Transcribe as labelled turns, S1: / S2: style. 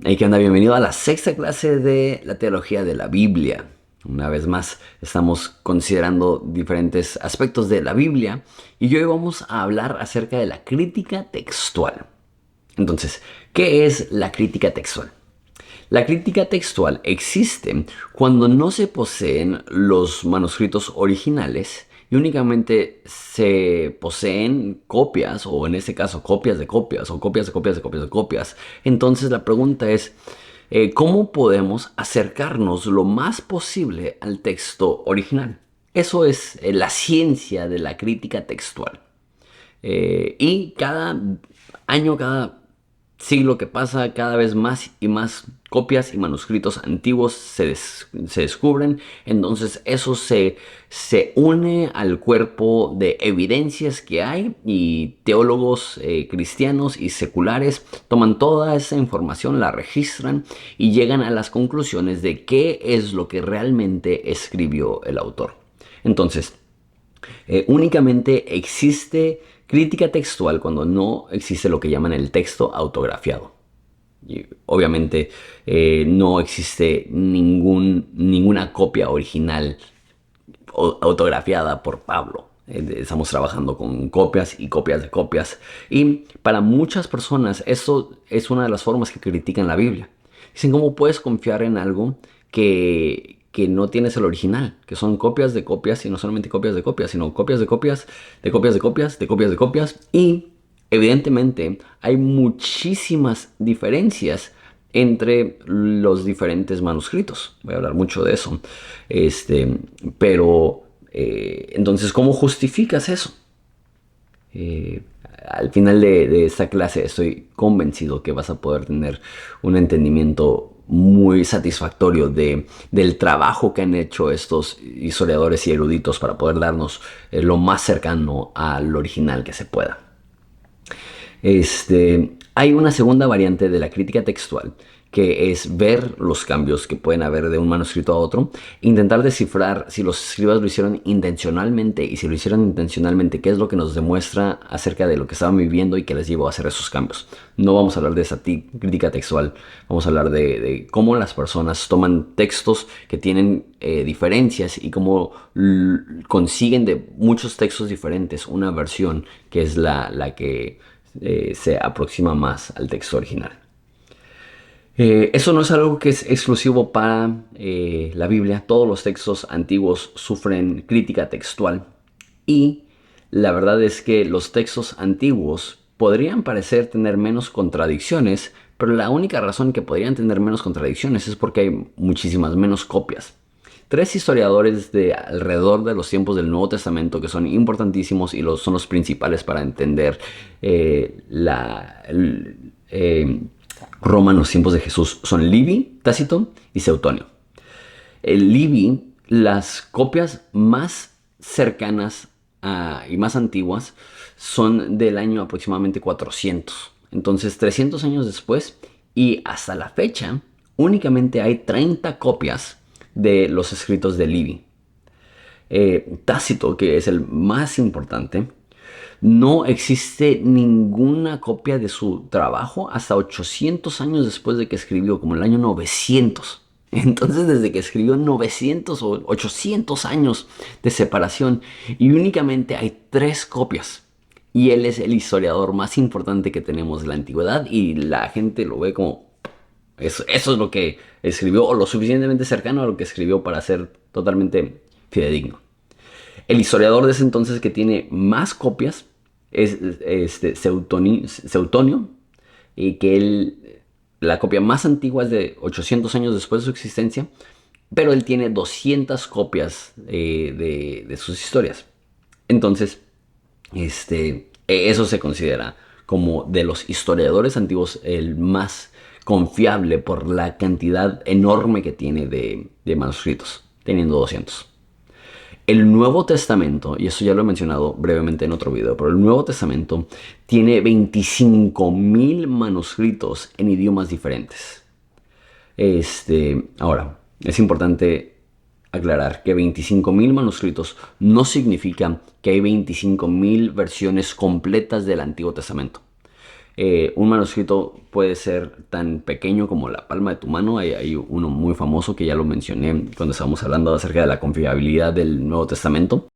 S1: Hey, ¿qué onda? Bienvenido a la sexta clase de la teología de la Biblia. Una vez más, estamos considerando diferentes aspectos de la Biblia y hoy vamos a hablar acerca de la crítica textual. Entonces, ¿qué es la crítica textual? La crítica textual existe cuando no se poseen los manuscritos originales y únicamente se poseen copias, o en este caso copias de copias, o copias de copias de copias de copias. Entonces la pregunta es, ¿cómo podemos acercarnos lo más posible al texto original? Eso es la ciencia de la crítica textual. Y cada año, cada siglo que pasa, cada vez más y más copias y manuscritos antiguos se descubren. Entonces eso se une al cuerpo de evidencias que hay y teólogos cristianos y seculares toman toda esa información, la registran y llegan a las conclusiones de qué es lo que realmente escribió el autor. Entonces, únicamente existe crítica textual cuando no existe lo que llaman el texto autografiado. Y obviamente no existe ninguna copia original autografiada por Pablo. Estamos trabajando con copias y copias de copias. Y para muchas personas esto es una de las formas que critican la Biblia. Dicen, ¿cómo puedes confiar en algo que no tienes el original? Que son copias de copias y no solamente copias de copias, sino copias de copias, de copias de copias, de copias de copias. Y evidentemente hay muchísimas diferencias entre los diferentes manuscritos. Voy a hablar mucho de eso. Pero entonces, ¿cómo justificas eso? Eh, Al final de esta clase estoy convencido que vas a poder tener un entendimiento muy satisfactorio del trabajo que han hecho estos historiadores y eruditos para poder darnos lo más cercano al original que se pueda. Hay una segunda variante de la crítica textual, que es ver los cambios que pueden haber de un manuscrito a otro, intentar descifrar si los escribas lo hicieron intencionalmente y si lo hicieron intencionalmente, qué es lo que nos demuestra acerca de lo que estaban viviendo y que les llevó a hacer esos cambios. No vamos a hablar de esa crítica textual, vamos a hablar de cómo las personas toman textos que tienen diferencias y cómo consiguen de muchos textos diferentes una versión que es la que se aproxima más al texto original. Eso no es algo que es exclusivo para la Biblia. Todos los textos antiguos sufren crítica textual y la verdad es que los textos antiguos podrían parecer tener menos contradicciones, pero la única razón que podrían tener menos contradicciones es porque hay muchísimas menos copias. Tres historiadores de alrededor de los tiempos del Nuevo Testamento que son importantísimos y son los principales para entender Roma en los tiempos de Jesús son Livy, Tácito y Seutonio. El Livy, las copias más cercanas y más antiguas son del año aproximadamente 400. Entonces 300 años después y hasta la fecha únicamente hay 30 copias de los escritos de Livy. Tácito, que es el más importante, no existe ninguna copia de su trabajo hasta 800 años después de que escribió, como el año 900. Entonces, desde que escribió 900 o 800 años de separación y únicamente hay 3 copias. Y él es el historiador más importante que tenemos de la antigüedad y la gente lo ve como eso es lo que escribió o lo suficientemente cercano a lo que escribió para ser totalmente fidedigno. El historiador de ese entonces que tiene más copias es Seutonio, y que la copia más antigua es de 800 años después de su existencia, pero él tiene 200 copias de sus historias. Entonces, eso se considera como de los historiadores antiguos el más confiable por la cantidad enorme que tiene de manuscritos, teniendo 200. El Nuevo Testamento, y eso ya lo he mencionado brevemente en otro video, pero el Nuevo Testamento tiene 25.000 manuscritos en idiomas diferentes. Ahora, es importante aclarar que 25.000 manuscritos no significa que hay 25.000 versiones completas del Antiguo Testamento. Un manuscrito puede ser tan pequeño como la palma de tu mano. Hay uno muy famoso que ya lo mencioné cuando estábamos hablando acerca de la confiabilidad del Nuevo Testamento.